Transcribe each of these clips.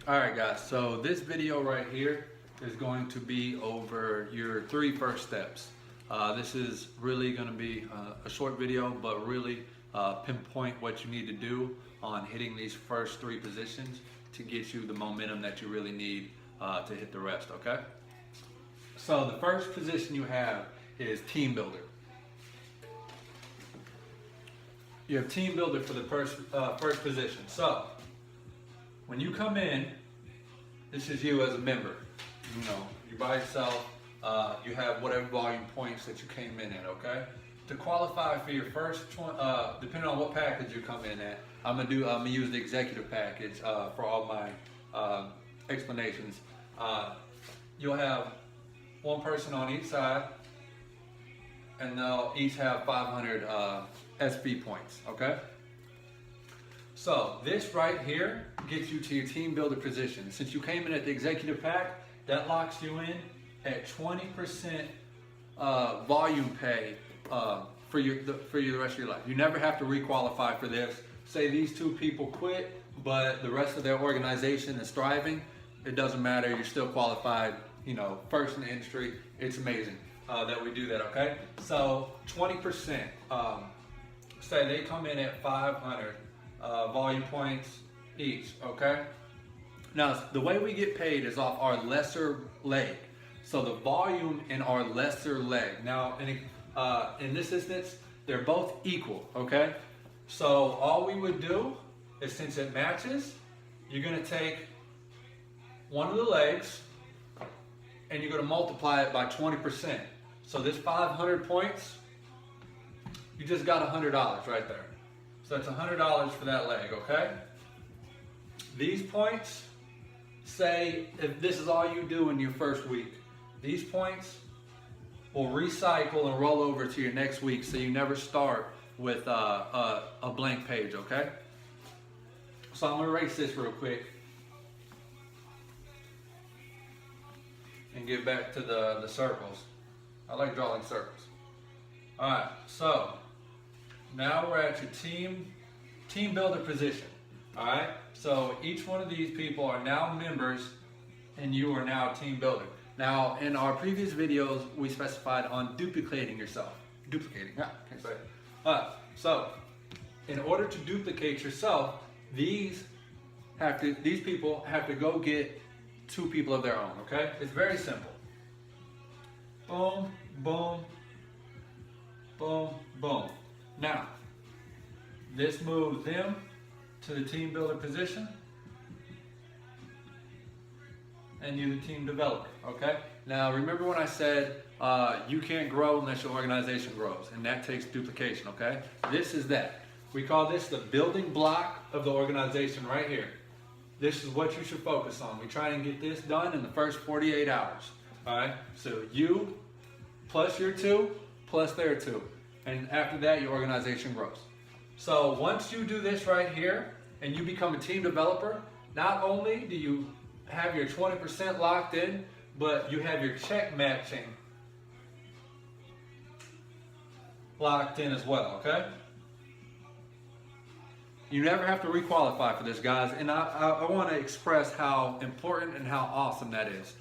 All right, guys, so this video right here is going to be over your 3 first steps. This is really going to be a short video, but really pinpoint what you need to do on hitting these first 3 positions to get you the momentum that you really need to hit the rest, okay? So the first position you have is team builder. You have team builder for the first position. So when you come in, this is you as a member. You know, you're by yourself. You have whatever volume points that you came in at, okay? To qualify for your first, depending on what package you come in at, I'm gonna use the executive package for all my explanations. You'll have one person on each side, and they'll each have 500 SV points, okay? So this right here gets you to your team builder position. Since you came in at the executive pack, that locks you in at 20% volume pay for the rest of your life. You never have to requalify for this. Say these 2 people quit, but the rest of their organization is thriving. It doesn't matter. You're still qualified. You know, first in the industry. It's amazing that we do that. Okay, so 20%. Say they come in at 500 volume points each. Okay. Now the way we get paid is off our lesser leg. So the volume in our lesser leg. Now in this instance, they're both equal. Okay. So all we would do is, since it matches, you're going to take one of the legs and you're going to multiply it by 20%. So this 500 points, you just got $100 right there. So that's $100 for that leg, okay? These points, say if this is all you do in your first week, these points will recycle and roll over to your next week, so you never start with a blank page, okay? So I'm gonna erase this real quick and get back to the circles. I like drawing circles. All right, so now we're at your team builder position. All right, so each one of these people are now members and you are now a team builder. Now in our previous videos, we specified on duplicating yourself. Duplicating, can't say it. So in order to duplicate yourself, these people have to go get 2 people of their own, okay? It's very simple. Boom, boom, boom, boom. Now, this moves them to the team builder position, and you're the team developer, okay? Now, remember when I said you can't grow unless your organization grows, and that takes duplication, okay? This is that. We call this the building block of the organization right here. This is what you should focus on. We try and get this done in the first 48 hours. All right? So you plus your 2 plus their 2. And after that, your organization grows. So once you do this right here and you become a team developer, not only do you have your 20% locked in, but you have your check matching locked in as well, okay? You never have to requalify for this, guys, and I want to express how important and how awesome that is.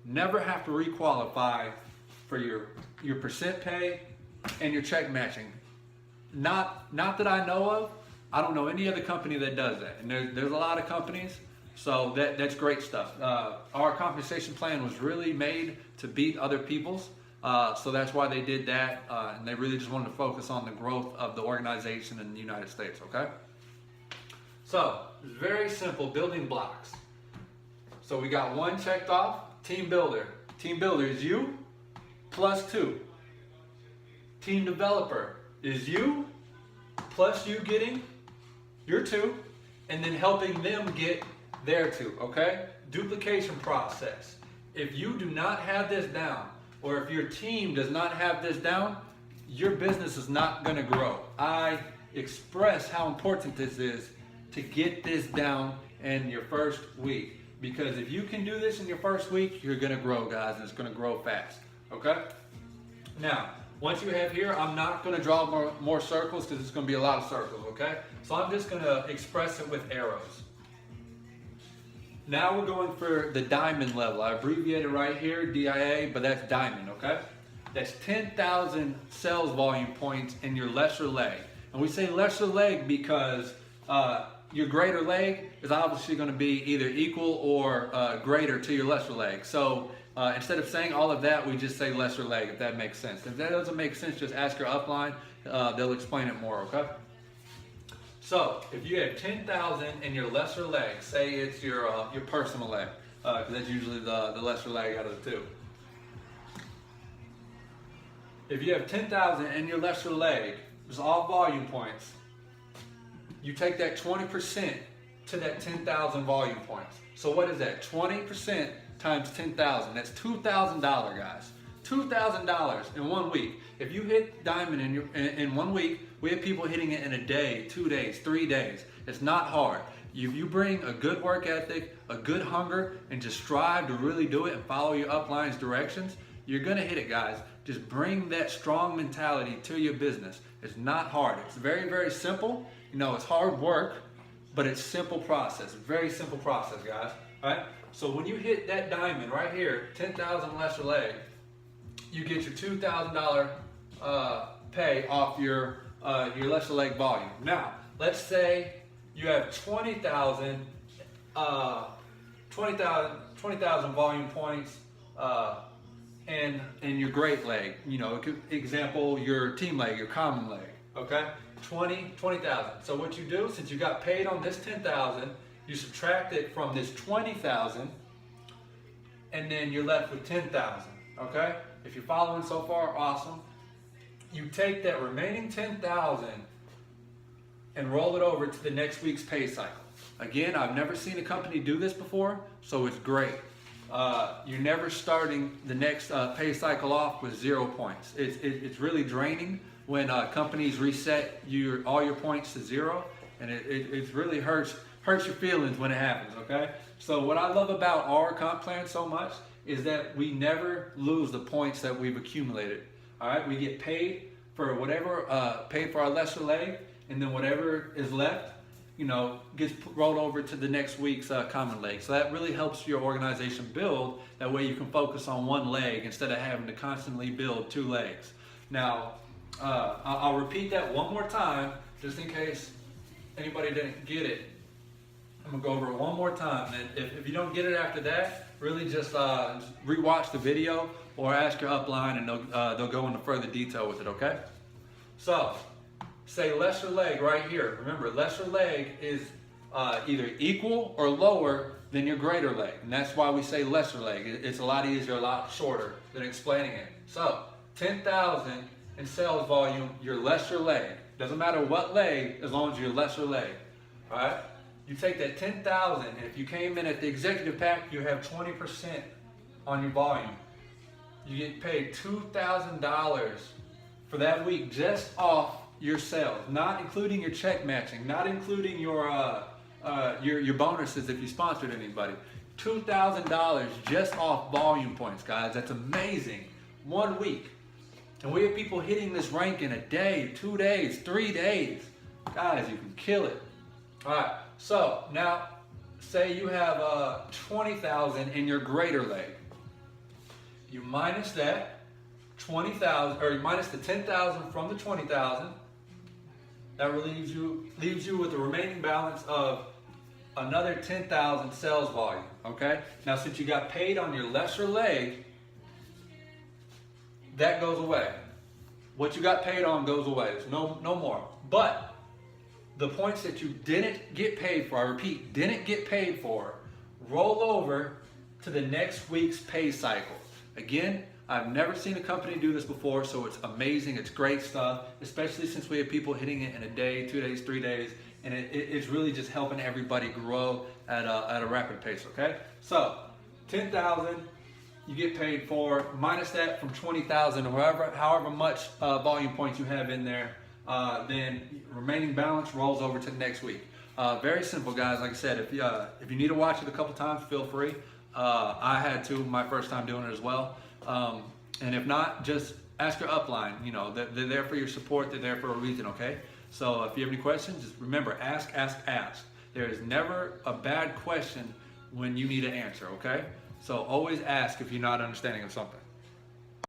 Never have to requalify for your percent pay and your check matching. Not that I know of. I don't know any other company that does that, and there's a lot of companies, so that's great stuff. Our compensation plan was really made to beat other people's, so that's why they did that, and they really just wanted to focus on the growth of the organization in the United States, okay? So, it's very simple building blocks. So we got 1 checked off, team builder. Team builder is you plus 2. Team developer is you plus you getting your 2 and then helping them get their 2, okay? Duplication process. If you do not have this down, or if your team does not have this down, your business is not gonna grow. I express how important this is to get this down in your first week, because if you can do this in your first week, you're gonna grow, guys, and it's gonna grow fast, okay? Now, once you have here, I'm not gonna draw more circles because it's gonna be a lot of circles, okay? So I'm just gonna express it with arrows. Now we're going for the diamond level. I abbreviated right here, DIA, but that's diamond, okay? That's 10,000 sales volume points in your lesser leg. And we say lesser leg because your greater leg is obviously going to be either equal or greater to your lesser leg. So instead of saying all of that, we just say lesser leg, if that makes sense. If that doesn't make sense, just ask your upline. They'll explain it more, okay? So if you have 10,000 in your lesser leg, say it's your personal leg, because that's usually the lesser leg out of the two. If you have 10,000 in your lesser leg, it's all volume points. You take that 20% to that 10,000 volume points. So what is that? 20% times 10,000. That's $2,000, guys. $2,000 in 1 week. If you hit diamond in 1 week, we have people hitting it in a day, 2 days, 3 days. It's not hard. If you bring a good work ethic, a good hunger, and just strive to really do it and follow your upline's directions, you're gonna hit it, guys. Just bring that strong mentality to your business. It's not hard. It's very, very simple. You know, it's hard work, but it's simple process. Very simple process, guys. All right? So when you hit that diamond right here, 10,000 lesser leg, you get your $2,000 pay off your lesser leg volume. Now, let's say you have 20,000 volume points in your great leg. You know, example, your team leg, your common leg. Okay, 20,000. So what you do, since you got paid on this 10,000, you subtract it from this 20,000, and then you're left with 10,000. Okay. If you're following so far, awesome. You take that remaining 10,000 and roll it over to the next week's pay cycle. Again, I've never seen a company do this before, so it's great. You're never starting the next pay cycle off with 0 points. It's really draining when companies reset all your points to 0, and it really hurts your feelings when it happens. Okay. So what I love about our comp plan so much is that we never lose the points that we've accumulated. All right, we get paid for whatever, paid for our lesser leg, and then whatever is left, you know, gets rolled over to the next week's common leg. So that really helps your organization build. That way you can focus on one leg instead of having to constantly build 2 legs. Now, I'll repeat that one more time, just in case anybody didn't get it. I'm gonna go over it one more time, and if you don't get it after that, really just rewatch the video or ask your upline, and they'll go into further detail with it. Okay? So, say lesser leg right here. Remember, lesser leg is either equal or lower than your greater leg, and that's why we say lesser leg. It's a lot easier, a lot shorter than explaining it. So, 10,000 in sales volume, your lesser leg. Doesn't matter what leg, as long as you're lesser leg. All right? You take that 10,000, and if you came in at the executive pack, you have 20% on your volume. You get paid $2,000 for that week just off your sales, not including your check matching, not including your bonuses if you sponsored anybody. $2,000 just off volume points, guys. That's amazing. 1 week. And we have people hitting this rank in a day, 2 days, 3 days. Guys, you can kill it. All right. So now, say you have 20,000 in your greater leg. You minus that 20,000, or you minus the 10,000 from the 20,000. That leaves you with the remaining balance of another 10,000 sales volume. Okay. Now, since you got paid on your lesser leg, that goes away. What you got paid on goes away. There's no more. But the points that you didn't get paid for, I repeat, didn't get paid for, roll over to the next week's pay cycle. Again, I've never seen a company do this before, so it's amazing. It's great stuff, especially since we have people hitting it in a day, 2 days, 3 days, and it's really just helping everybody grow at a rapid pace, okay? So, 10,000 you get paid for, minus that from 20,000 or however much volume points you have in there. Then remaining balance rolls over to the next week. Very simple, guys. Like I said, if you need to watch it a couple times, feel free. I had to my first time doing it as well. And if not, just ask your upline. You know, they're there for your support. They're there for a reason. Okay. So if you have any questions, just remember, ask. There is never a bad question when you need an answer, okay? So always ask if you're not understanding of something.